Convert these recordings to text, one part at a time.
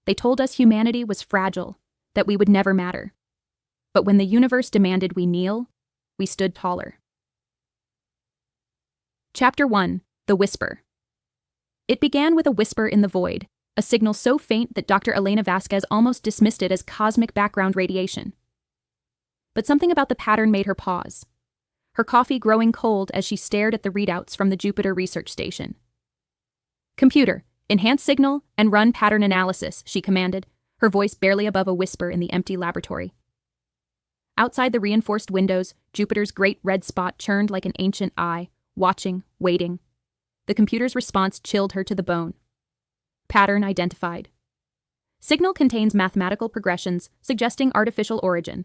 They told us humanity was fragile, that we would never matter. But when the universe demanded we kneel, we stood taller. Chapter 1. The Whisper. It began with a whisper in the void, a signal so faint that Dr. Elena Vasquez almost dismissed it as cosmic background radiation. But something about the pattern made her pause, her coffee growing cold as she stared at the readouts from the Jupiter Research Station. "Computer, enhance signal and run pattern analysis," she commanded, her voice barely above a whisper in the empty laboratory. Outside the reinforced windows, Jupiter's great red spot churned like an ancient eye, watching, waiting. The computer's response chilled her to the bone. Pattern identified. Signal contains mathematical progressions suggesting artificial origin.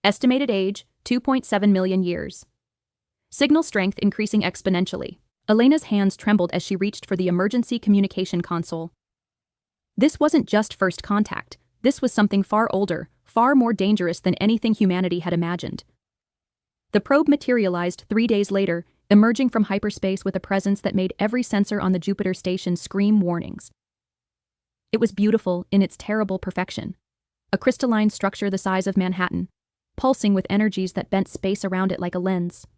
Estimated age, 2.7 million years. Signal strength increasing exponentially. Elena's hands trembled as she reached for the emergency communication console. This wasn't just first contact. This was something far older, far more dangerous than anything humanity had imagined. The probe materialized 3 days later, emerging from hyperspace with a presence that made every sensor on the Jupiter station scream warnings. It was beautiful in its terrible perfection. A crystalline structure the size of Manhattan, pulsing with energies that bent space around it like a lens.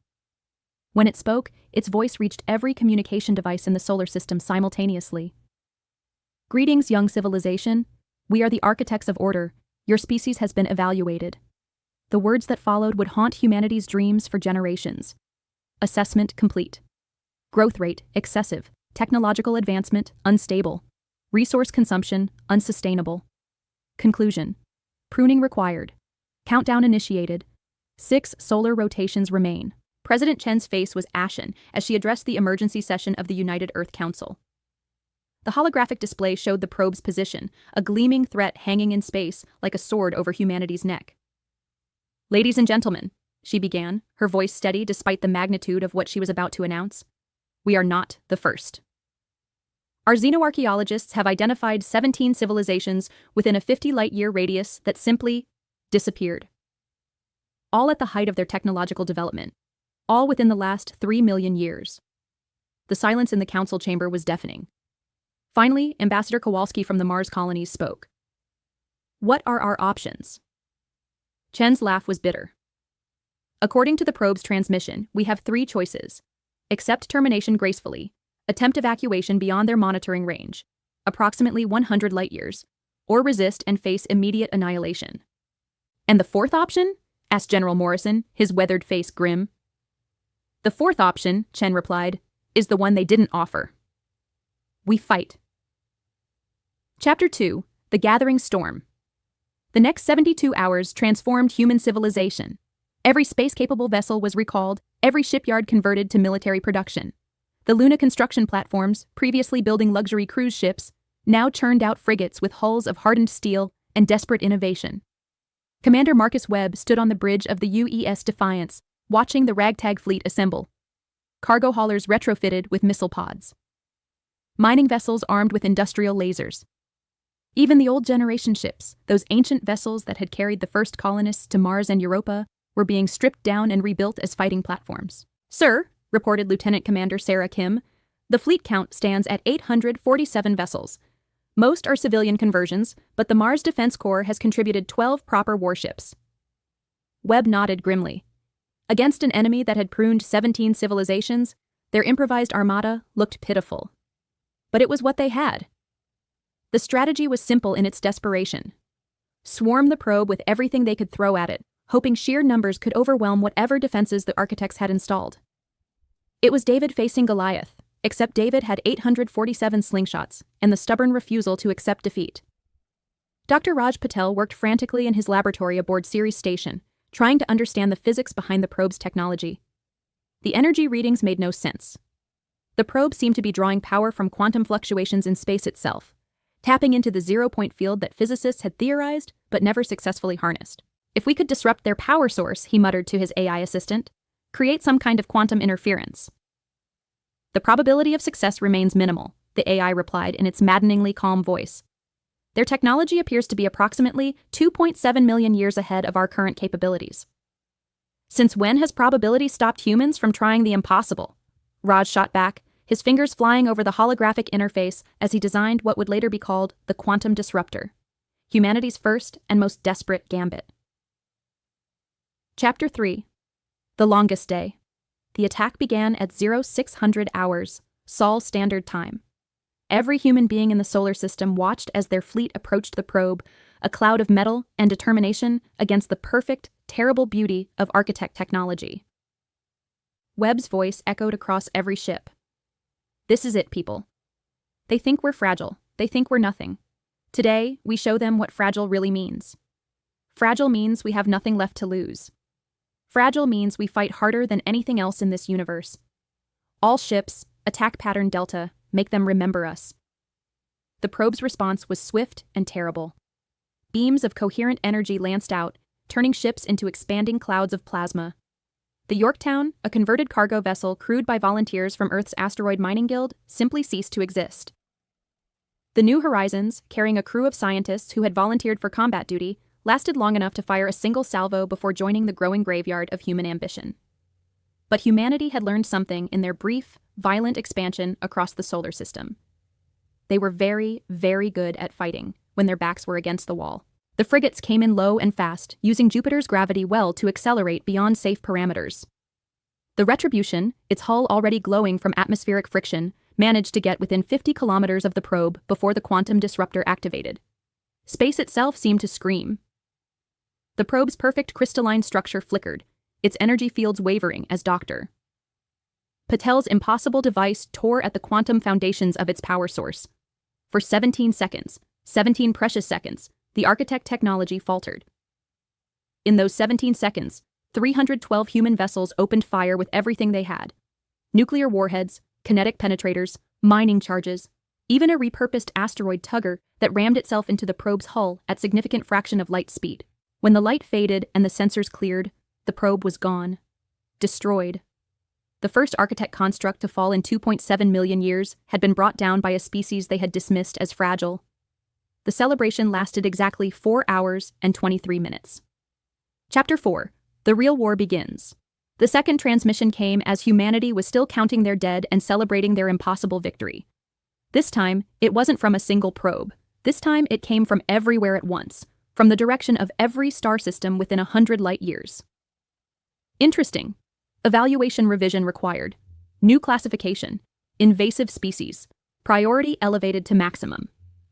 When it spoke, its voice reached every communication device in the solar system simultaneously. "Greetings, young civilization. We are the architects of order. Your species has been evaluated." The words that followed would haunt humanity's dreams for generations. Assessment complete. Growth rate excessive. Technological advancement unstable. Resource consumption unsustainable. Conclusion. Pruning required. Countdown initiated. 6 solar rotations remain. President Chen's face was ashen as she addressed the emergency session of the United Earth Council. The holographic display showed the probe's position, a gleaming threat hanging in space like a sword over humanity's neck. "Ladies and gentlemen," she began, her voice steady despite the magnitude of what she was about to announce, "we are not the first. Our xenoarchaeologists have identified 17 civilizations within a 50-light-year radius that simply disappeared. All at the height of their technological development, all within the last 3 million years. The silence in the council chamber was deafening. Finally, Ambassador Kowalski from the Mars colonies spoke. "What are our options?" Chen's laugh was bitter. "According to the probe's transmission, we have 3 choices. Accept termination gracefully, attempt evacuation beyond their monitoring range, approximately 100 light-years, or resist and face immediate annihilation." "And the 4th option?" asked General Morrison, his weathered face grim. "The 4th option," Chen replied, "is the one they didn't offer. We fight." Chapter 2. The Gathering Storm. The next 72 hours transformed human civilization. Every space-capable vessel was recalled, every shipyard converted to military production. The Luna construction platforms, previously building luxury cruise ships, now churned out frigates with hulls of hardened steel and desperate innovation. Commander Marcus Webb stood on the bridge of the UES Defiance, watching the ragtag fleet assemble. Cargo haulers retrofitted with missile pods. Mining vessels armed with industrial lasers. Even the old generation ships, those ancient vessels that had carried the first colonists to Mars and Europa, were being stripped down and rebuilt as fighting platforms. "Sir," reported Lieutenant Commander Sarah Kim, "the fleet count stands at 847 vessels. Most are civilian conversions, but the Mars Defense Corps has contributed 12 proper warships." Webb nodded grimly. Against an enemy that had pruned 17 civilizations, their improvised armada looked pitiful. But it was what they had. The strategy was simple in its desperation. Swarm the probe with everything they could throw at it, hoping sheer numbers could overwhelm whatever defenses the architects had installed. It was David facing Goliath, except David had 847 slingshots and the stubborn refusal to accept defeat. Dr. Raj Patel worked frantically in his laboratory aboard Ceres Station, trying to understand the physics behind the probe's technology. The energy readings made no sense. The probe seemed to be drawing power from quantum fluctuations in space itself, tapping into the zero-point field that physicists had theorized but never successfully harnessed. "If we could disrupt their power source," he muttered to his AI assistant, "create some kind of quantum interference." "The probability of success remains minimal," the AI replied in its maddeningly calm voice. "Their technology appears to be approximately 2.7 million years ahead of our current capabilities." "Since when has probability stopped humans from trying the impossible?" Raj shot back, his fingers flying over the holographic interface as he designed what would later be called the quantum disruptor, humanity's first and most desperate gambit. Chapter 3. The Longest Day. The attack began at 0600 hours, Sol Standard Time. Every human being in the solar system watched as their fleet approached the probe, a cloud of metal and determination against the perfect, terrible beauty of architect technology. Webb's voice echoed across every ship. This is it, people. They think we're fragile. They think we're nothing. Today, we show them what fragile really means. Fragile means we have nothing left to lose. Fragile means we fight harder than anything else in this universe. All ships, attack pattern Delta, make them remember us. The probe's response was swift and terrible. Beams of coherent energy lanced out, turning ships into expanding clouds of plasma. The Yorktown, a converted cargo vessel crewed by volunteers from Earth's asteroid mining guild, simply ceased to exist. The New Horizons, carrying a crew of scientists who had volunteered for combat duty, lasted long enough to fire a single salvo before joining the growing graveyard of human ambition. But humanity had learned something in their brief, violent expansion across the solar system. They were very, very good at fighting when their backs were against the wall. The frigates came in low and fast, using Jupiter's gravity well to accelerate beyond safe parameters. The Retribution, its hull already glowing from atmospheric friction, managed to get within 50 kilometers of the probe before the quantum disruptor activated. Space itself seemed to scream. The probe's perfect crystalline structure flickered, its energy fields wavering as Dr. Patel's impossible device tore at the quantum foundations of its power source. For 17 seconds, 17 precious seconds, the architect technology faltered. In those 17 seconds, 312 human vessels opened fire with everything they had. Nuclear warheads, kinetic penetrators, mining charges, even a repurposed asteroid tugger that rammed itself into the probe's hull at significant fraction of light speed. When the light faded and the sensors cleared, the probe was gone. Destroyed. The first architect construct to fall in 2.7 million years had been brought down by a species they had dismissed as fragile. The celebration lasted exactly 4 hours and 23 minutes. Chapter 4. The Real War Begins. The second transmission came as humanity was still counting their dead and celebrating their impossible victory. This time, it wasn't from a single probe. This time, it came from everywhere at once, from the direction of every star system within 100 light years. Interesting. Evaluation revision required. New classification. Invasive species. Priority elevated to maximum.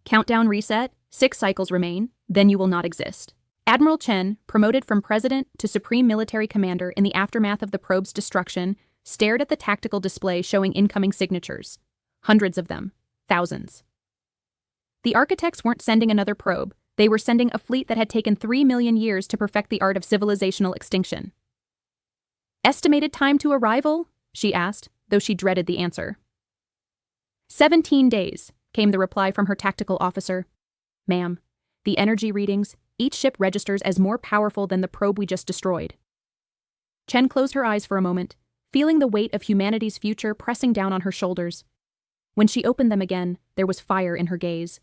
Countdown reset. 6 cycles remain, then you will not exist. Admiral Chen, promoted from president to supreme military commander in the aftermath of the probe's destruction, stared at the tactical display showing incoming signatures. Hundreds of them. Thousands. The architects weren't sending another probe. They were sending a fleet that had taken 3 million years to perfect the art of civilizational extinction. Estimated time to arrival? She asked, though she dreaded the answer. 17 days, came the reply from her tactical officer. Ma'am, the energy readings, each ship registers as more powerful than the probe we just destroyed. Chen closed her eyes for a moment, feeling the weight of humanity's future pressing down on her shoulders. When she opened them again, there was fire in her gaze.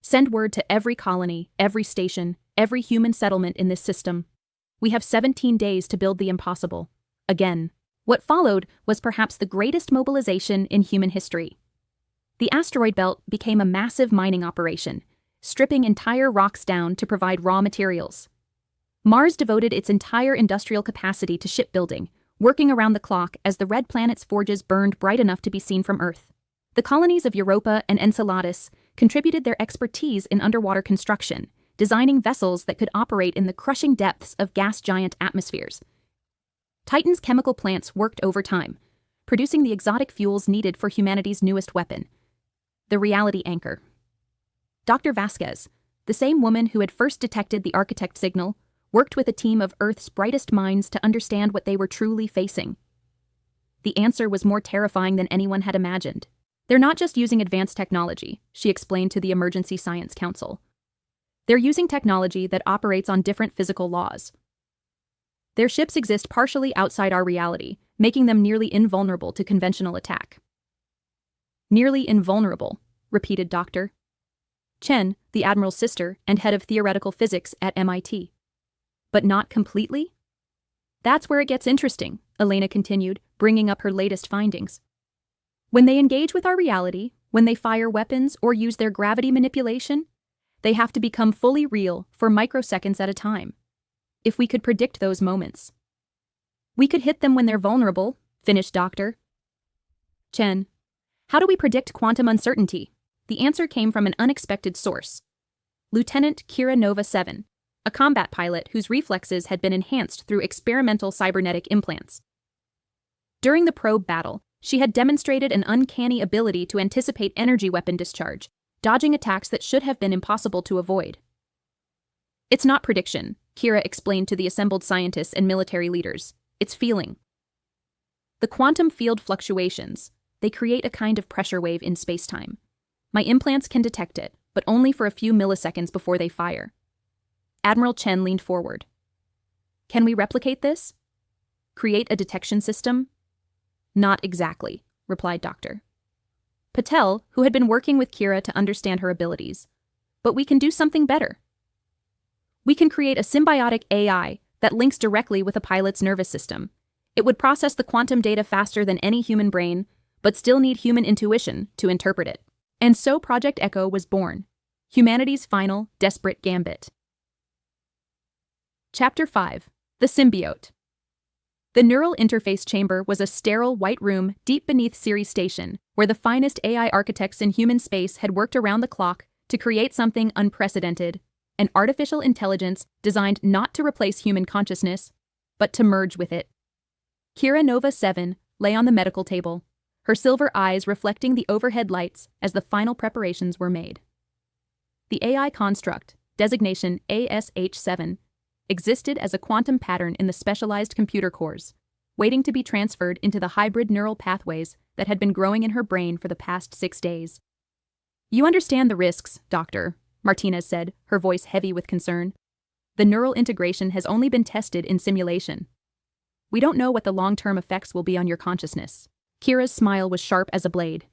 Send word to every colony, every station, every human settlement in this system. We have 17 days to build the impossible. Again. What followed was perhaps the greatest mobilization in human history. The asteroid belt became a massive mining operation, stripping entire rocks down to provide raw materials. Mars devoted its entire industrial capacity to shipbuilding, working around the clock as the red planet's forges burned bright enough to be seen from Earth. The colonies of Europa and Enceladus contributed their expertise in underwater construction, designing vessels that could operate in the crushing depths of gas giant atmospheres. Titan's chemical plants worked overtime, producing the exotic fuels needed for humanity's newest weapon, the reality anchor. Dr. Vasquez, the same woman who had first detected the architect signal, worked with a team of Earth's brightest minds to understand what they were truly facing. The answer was more terrifying than anyone had imagined. They're not just using advanced technology, she explained to the Emergency Science Council. They're using technology that operates on different physical laws. Their ships exist partially outside our reality, making them nearly invulnerable to conventional attack. Nearly invulnerable, repeated Dr. Chen, the Admiral's sister and head of theoretical physics at MIT. But not completely? That's where it gets interesting, Elena continued, bringing up her latest findings. When they engage with our reality, when they fire weapons or use their gravity manipulation, they have to become fully real for microseconds at a time. If we could predict those moments, we could hit them when they're vulnerable, finished Dr. Chen. How do we predict quantum uncertainty? The answer came from an unexpected source. Lieutenant Kira Nova 7, a combat pilot whose reflexes had been enhanced through experimental cybernetic implants. During the probe battle, she had demonstrated an uncanny ability to anticipate energy weapon discharge, dodging attacks that should have been impossible to avoid. It's not prediction, Kira explained to the assembled scientists and military leaders. It's feeling. The quantum field fluctuations, they create a kind of pressure wave in space-time. My implants can detect it, but only for a few milliseconds before they fire. Admiral Chen leaned forward. Can we replicate this? Create a detection system? Not exactly, replied Dr. Patel, who had been working with Kira to understand her abilities. But we can do something better. We can create a symbiotic AI that links directly with a pilot's nervous system. It would process the quantum data faster than any human brain, but still need human intuition to interpret it. And so Project Echo was born, humanity's final, desperate gambit. Chapter 5. The Symbiote. The neural interface chamber was a sterile white room deep beneath Ceres Station, where the finest AI architects in human space had worked around the clock to create something unprecedented, an artificial intelligence designed not to replace human consciousness, but to merge with it. Kira Nova 7 lay on the medical table, her silver eyes reflecting the overhead lights as the final preparations were made. The AI construct, designation ASH7, existed as a quantum pattern in the specialized computer cores, waiting to be transferred into the hybrid neural pathways that had been growing in her brain for the past 6 days. You understand the risks, Doctor, Martinez said, her voice heavy with concern. The neural integration has only been tested in simulation. We don't know what the long-term effects will be on your consciousness. Kira's smile was sharp as a blade.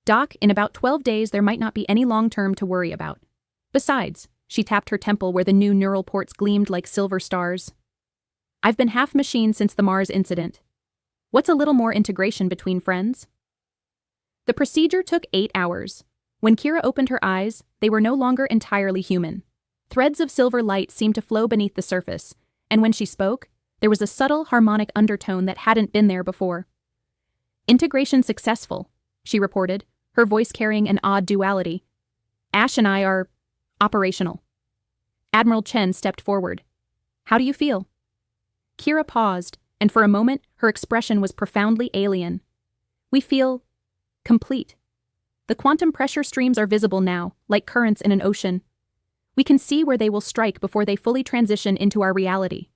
Doc, in about 12 days there might not be any long-term to worry about. Besides, she tapped her temple where the new neural ports gleamed like silver stars. I've been half machine since the Mars incident. What's a little more integration between friends? The procedure took 8 hours. When Kira opened her eyes, they were no longer entirely human. Threads of silver light seemed to flow beneath the surface, and when she spoke, there was a subtle harmonic undertone that hadn't been there before. Integration successful, she reported, her voice carrying an odd duality. Ash and I are operational. Admiral Chen stepped forward. How do you feel? Kira paused, and for a moment her expression was profoundly alien. We feel complete. The quantum pressure streams are visible now, like currents in an ocean. We can see where they will strike before they fully transition into our reality.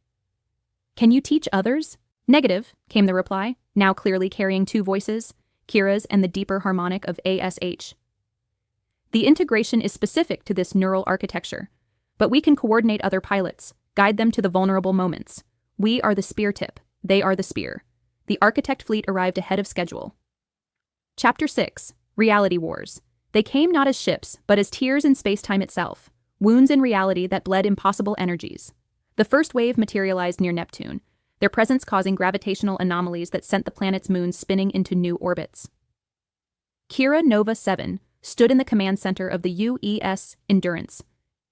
Can you teach others? Negative, came the reply, now clearly carrying 2 voices, Kira's and the deeper harmonic of ASH. The integration is specific to this neural architecture, but we can coordinate other pilots, guide them to the vulnerable moments. We are the spear tip, they are the spear. The architect fleet arrived ahead of schedule. Chapter 6. Reality Wars. They came not as ships, but as tears in space-time itself, wounds in reality that bled impossible energies. The first wave materialized near Neptune, their presence causing gravitational anomalies that sent the planet's moons spinning into new orbits. Kira Nova 7 stood in the command center of the UES Endurance,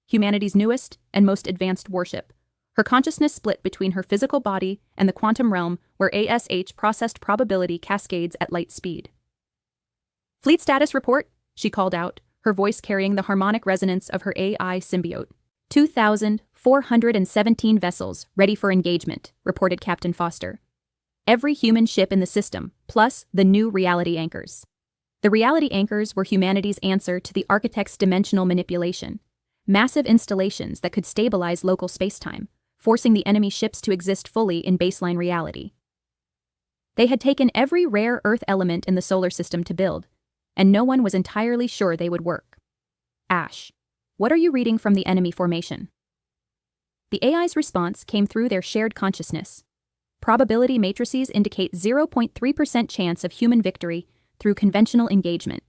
humanity's newest and most advanced warship. Her consciousness split between her physical body and the quantum realm where ASH processed probability cascades at light speed. Fleet status report, she called out, her voice carrying the harmonic resonance of her AI symbiote. 2,417 vessels ready for engagement, reported Captain Foster. Every human ship in the system, plus the new reality anchors. The reality anchors were humanity's answer to the architect's dimensional manipulation. Massive installations that could stabilize local spacetime, forcing the enemy ships to exist fully in baseline reality. They had taken every rare Earth element in the solar system to build, and no one was entirely sure they would work. Ash, what are you reading from the enemy formation? The AI's response came through their shared consciousness. Probability matrices indicate 0.3% chance of human victory through conventional engagement.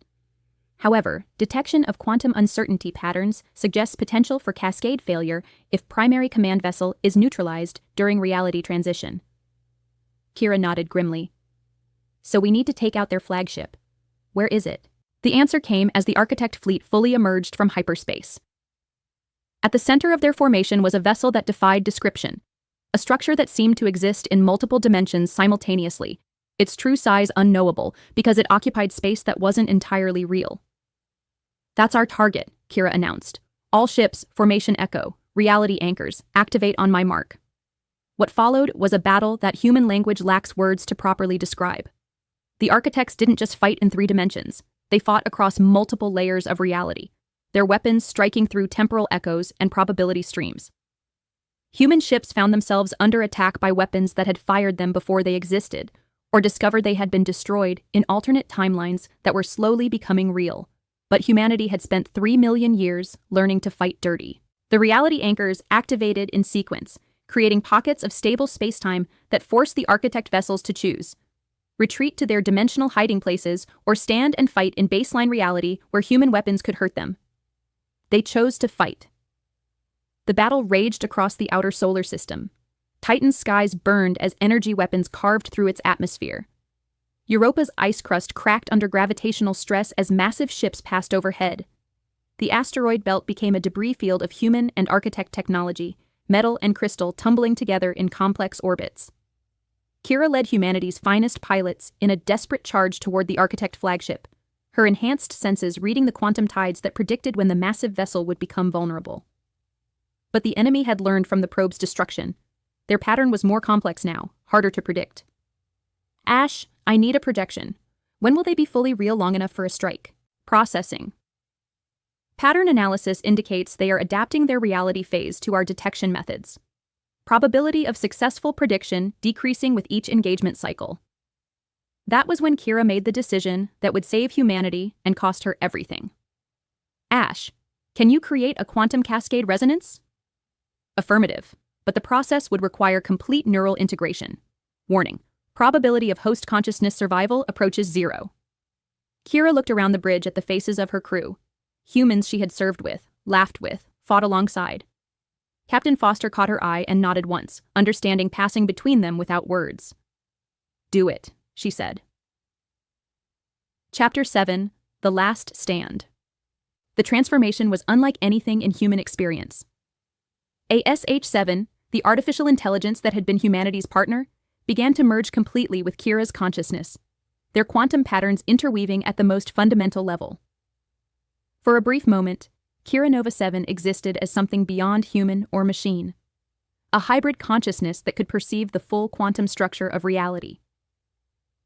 However, detection of quantum uncertainty patterns suggests potential for cascade failure if primary command vessel is neutralized during reality transition. Kira nodded grimly. So we need to take out their flagship. Where is it? The answer came as the Architect fleet fully emerged from hyperspace. At the center of their formation was a vessel that defied description, a structure that seemed to exist in multiple dimensions simultaneously, its true size unknowable because it occupied space that wasn't entirely real. That's our target, Kira announced. All ships, formation echo, reality anchors, activate on my mark. What followed was a battle that human language lacks words to properly describe. The Architects didn't just fight in 3 dimensions, they fought across multiple layers of reality, their weapons striking through temporal echoes and probability streams. Human ships found themselves under attack by weapons that had fired them before they existed, or discovered they had been destroyed in alternate timelines that were slowly becoming real. But humanity had spent 3 million years learning to fight dirty. The reality anchors activated in sequence, creating pockets of stable spacetime that forced the Architect vessels to choose: retreat to their dimensional hiding places or stand and fight in baseline reality where human weapons could hurt them. They chose to fight. The battle raged across the outer solar system. Titan's skies burned as energy weapons carved through its atmosphere. Europa's ice crust cracked under gravitational stress as massive ships passed overhead. The asteroid belt became a debris field of human and Architect technology, metal and crystal tumbling together in complex orbits. Kira led humanity's finest pilots in a desperate charge toward the Architect flagship, her enhanced senses reading the quantum tides that predicted when the massive vessel would become vulnerable. But the enemy had learned from the probe's destruction. Their pattern was more complex now, harder to predict. Ash, I need a projection. When will they be fully real long enough for a strike? Processing. Pattern analysis indicates they are adapting their reality phase to our detection methods. Probability of successful prediction decreasing with each engagement cycle. That was when Kira made the decision that would save humanity and cost her everything. Ash, can you create a quantum cascade resonance? Affirmative, but the process would require complete neural integration. Warning, probability of host consciousness survival approaches 0. Kira looked around the bridge at the faces of her crew, humans she had served with, laughed with, fought alongside. Captain Foster caught her eye and nodded once, understanding passing between them without words. Do it, she said. Chapter 7, The Last Stand. The transformation was unlike anything in human experience. ASH-7, the artificial intelligence that had been humanity's partner, began to merge completely with Kira's consciousness, their quantum patterns interweaving at the most fundamental level. For a brief moment, Kira Nova 7 existed as something beyond human or machine, a hybrid consciousness that could perceive the full quantum structure of reality.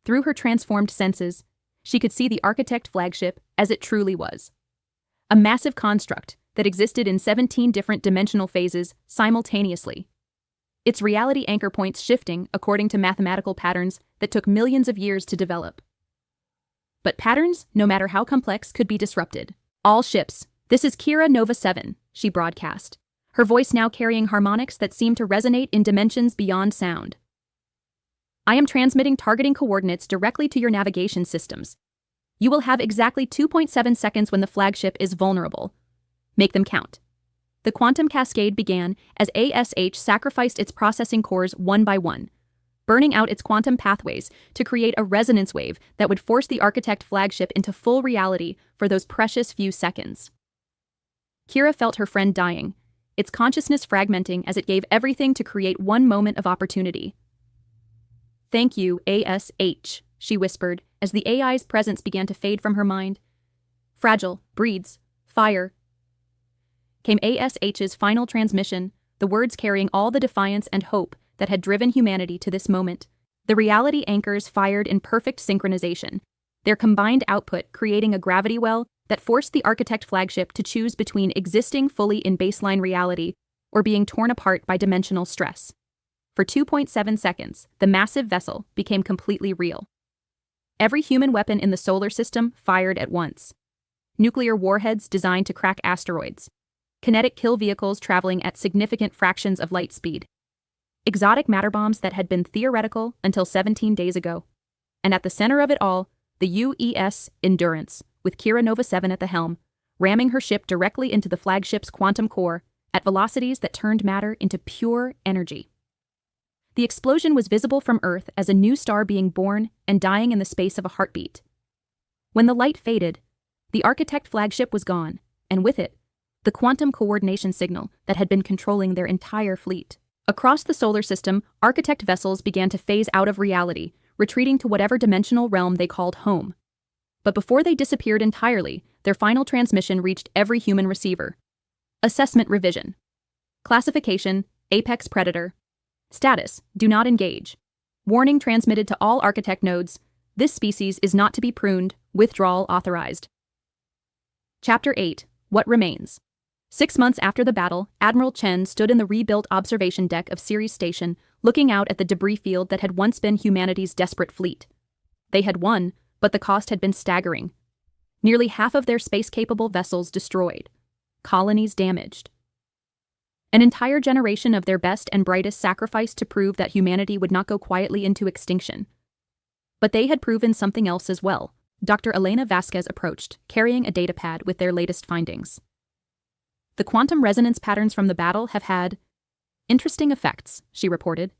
Through her transformed senses, she could see the Architect flagship as it truly was, a massive construct that existed in 17 different dimensional phases simultaneously, its reality anchor points shifting according to mathematical patterns that took millions of years to develop. But patterns, no matter how complex, could be disrupted. All ships, this is Kira Nova 7, she broadcast, her voice now carrying harmonics that seemed to resonate in dimensions beyond sound. I am transmitting targeting coordinates directly to your navigation systems. You will have exactly 2.7 seconds when the flagship is vulnerable. Make them count. The quantum cascade began as ASH sacrificed its processing cores one by one, burning out its quantum pathways to create a resonance wave that would force the Architect flagship into full reality for those precious few seconds. Kira felt her friend dying, its consciousness fragmenting as it gave everything to create one moment of opportunity. Thank you, ASH, she whispered as the AI's presence began to fade from her mind. Fragile, breeds, fire. Came ASH's final transmission, the words carrying all the defiance and hope that had driven humanity to this moment. The reality anchors fired in perfect synchronization, their combined output creating a gravity well that forced the Architect flagship to choose between existing fully in baseline reality or being torn apart by dimensional stress. For 2.7 seconds, the massive vessel became completely real. Every human weapon in the solar system fired at once. Nuclear warheads designed to crack asteroids. Kinetic kill vehicles traveling at significant fractions of light speed. Exotic matter bombs that had been theoretical until 17 days ago. And at the center of it all, the UES Endurance, with Kira Nova 7 at the helm, ramming her ship directly into the flagship's quantum core at velocities that turned matter into pure energy. The explosion was visible from Earth as a new star being born and dying in the space of a heartbeat. When the light faded, the Architect flagship was gone, and with it, the quantum coordination signal that had been controlling their entire fleet. Across the solar system, Architect vessels began to phase out of reality, retreating to whatever dimensional realm they called home. But before they disappeared entirely, their final transmission reached every human receiver. Assessment revision. Classification, Apex Predator. Status, do not engage. Warning transmitted to all Architect nodes, this species is not to be pruned, withdrawal authorized. Chapter 8, What Remains. 6 months after the battle, Admiral Chen stood in the rebuilt observation deck of Ceres Station, looking out at the debris field that had once been humanity's desperate fleet. They had won, but the cost had been staggering. Nearly half of their space-capable vessels destroyed. Colonies damaged. An entire generation of their best and brightest sacrificed to prove that humanity would not go quietly into extinction. But they had proven something else as well. Dr. Elena Vasquez approached, carrying a datapad with their latest findings. The quantum resonance patterns from the battle have had interesting effects, she reported.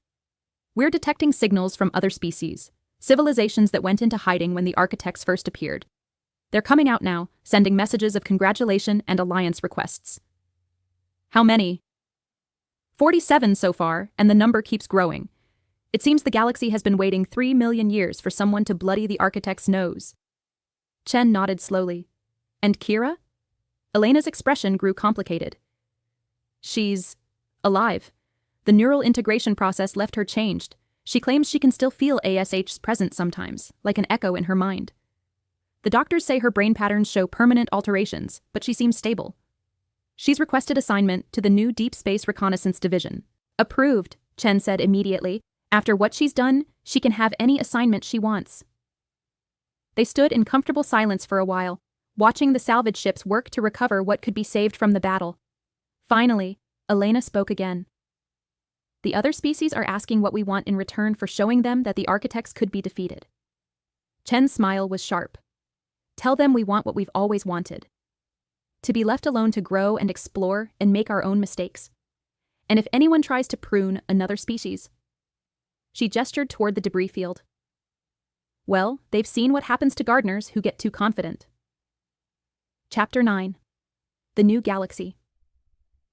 We're detecting signals from other species, civilizations that went into hiding when the Architects first appeared. They're coming out now, sending messages of congratulation and alliance requests. How many? 47 so far, and the number keeps growing. It seems the galaxy has been waiting 3 million years for someone to bloody the Architect's nose. Chen nodded slowly. And Kira? Elena's expression grew complicated. She's alive. The neural integration process left her changed. She claims she can still feel ASH's presence sometimes, like an echo in her mind. The doctors say her brain patterns show permanent alterations, but she seems stable. She's requested assignment to the new Deep Space Reconnaissance Division. Approved, Chen said immediately. After what she's done, she can have any assignment she wants. They stood in comfortable silence for a while, watching the salvage ships work to recover what could be saved from the battle. Finally, Elena spoke again. The other species are asking what we want in return for showing them that the Architects could be defeated. Chen's smile was sharp. Tell them we want what we've always wanted. To be left alone to grow and explore and make our own mistakes. And if anyone tries to prune another species. She gestured toward the debris field. Well, they've seen what happens to gardeners who get too confident. Chapter 9. The New Galaxy.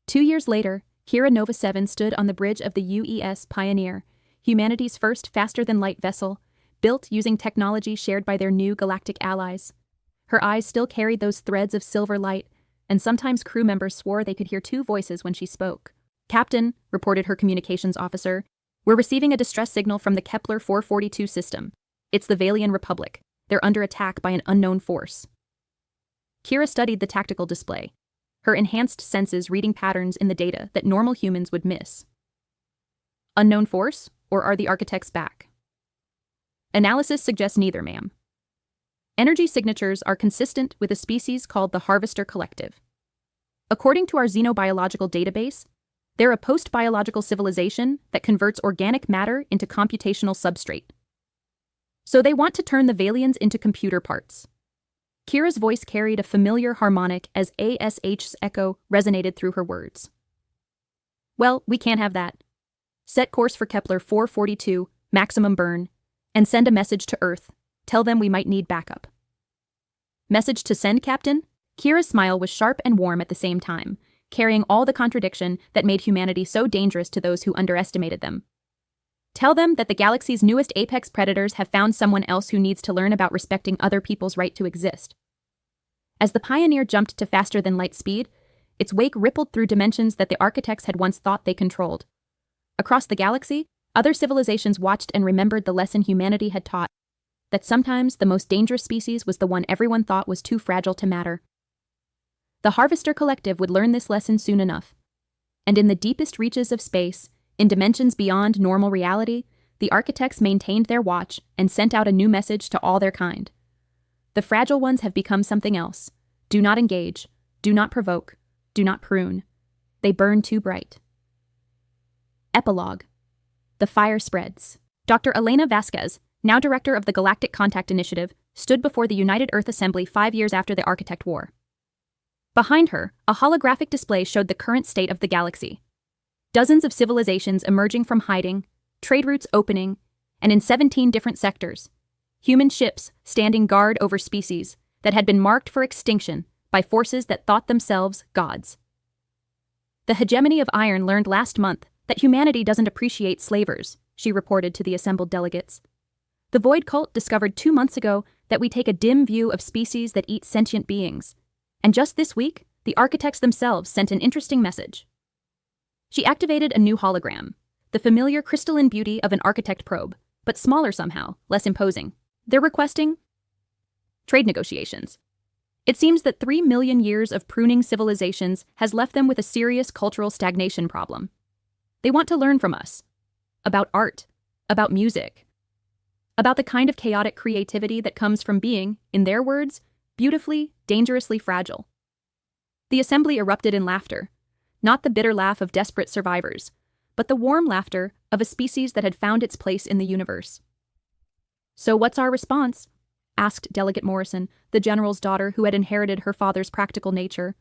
2 years later, Kira Nova 7 stood on the bridge of the UES Pioneer, humanity's first faster-than-light vessel, built using technology shared by their new galactic allies. Her eyes still carried those threads of silver light, and sometimes crew members swore they could hear 2 voices when she spoke. Captain, reported her communications officer, we're receiving a distress signal from the Kepler 442 system. It's the Valian Republic. They're under attack by an unknown force. Kira studied the tactical display, her enhanced senses reading patterns in the data that normal humans would miss. Unknown force, or are the Architects back? Analysis suggests neither, ma'am. Energy signatures are consistent with a species called the Harvester Collective. According to our xenobiological database, they're a post-biological civilization that converts organic matter into computational substrate. So they want to turn the Valians into computer parts. Kira's voice carried a familiar harmonic as ASH's echo resonated through her words. Well, we can't have that. Set course for Kepler 442, maximum burn, and send a message to Earth. Tell them we might need backup. Message to send, Captain? Kira's smile was sharp and warm at the same time, carrying all the contradiction that made humanity so dangerous to those who underestimated them. Tell them that the galaxy's newest apex predators have found someone else who needs to learn about respecting other people's right to exist. As the Pioneer jumped to faster-than-light speed, its wake rippled through dimensions that the Architects had once thought they controlled. Across the galaxy, other civilizations watched and remembered the lesson humanity had taught, that sometimes the most dangerous species was the one everyone thought was too fragile to matter. The Harvester Collective would learn this lesson soon enough. And in the deepest reaches of space, in dimensions beyond normal reality, the Architects maintained their watch and sent out a new message to all their kind. The fragile ones have become something else. Do not engage. Do not provoke. Do not prune. They burn too bright. Epilogue. The fire spreads. Dr. Elena Vasquez, now director of the Galactic Contact Initiative, stood before the United Earth Assembly 5 years after the Architect War. Behind her, a holographic display showed the current state of the galaxy. Dozens of civilizations emerging from hiding, trade routes opening, and in 17 different sectors, human ships standing guard over species that had been marked for extinction by forces that thought themselves gods. The hegemony of iron learned last month that humanity doesn't appreciate slavers, she reported to the assembled delegates. The Void Cult discovered 2 months ago that we take a dim view of species that eat sentient beings, and just this week, the architects themselves sent an interesting message. She activated a new hologram, the familiar crystalline beauty of an architect probe, but smaller somehow, less imposing. They're requesting trade negotiations. It seems that 3 million years of pruning civilizations has left them with a serious cultural stagnation problem. They want to learn from us about art, about music, about the kind of chaotic creativity that comes from being, in their words, beautifully, dangerously fragile. The assembly erupted in laughter, not the bitter laugh of desperate survivors, but the warm laughter of a species that had found its place in the universe. "So what's our response?" asked Delegate Morrison, the general's daughter who had inherited her father's practical nature.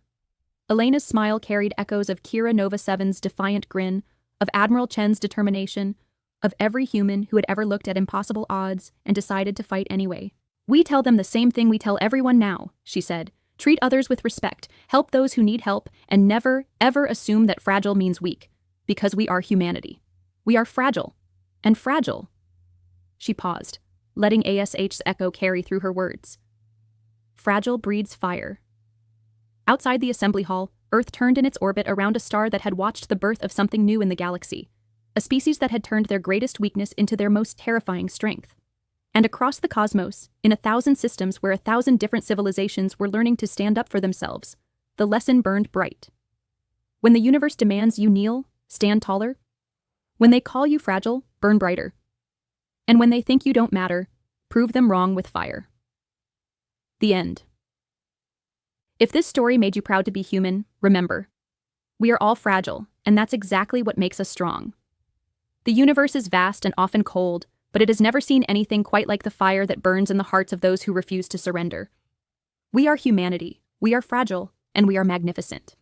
Elena's smile carried echoes of Kira Nova 7's defiant grin, of Admiral Chen's determination, of every human who had ever looked at impossible odds and decided to fight anyway. "We tell them the same thing we tell everyone now," she said. "Treat others with respect, help those who need help, and never, ever assume that fragile means weak, because we are humanity. We are fragile, and fragile." She paused, letting ASH's echo carry through her words. Fragile breeds fire. Outside the assembly hall, Earth turned in its orbit around a star that had watched the birth of something new in the galaxy, a species that had turned their greatest weakness into their most terrifying strength. And across the cosmos, in 1,000 systems where 1,000 different civilizations were learning to stand up for themselves, the lesson burned bright. When the universe demands you kneel, stand taller. When they call you fragile, burn brighter. And when they think you don't matter, prove them wrong with fire. The end. If this story made you proud to be human, remember, we are all fragile, and that's exactly what makes us strong. The universe is vast and often cold, but it has never seen anything quite like the fire that burns in the hearts of those who refuse to surrender. We are humanity, we are fragile, and we are magnificent.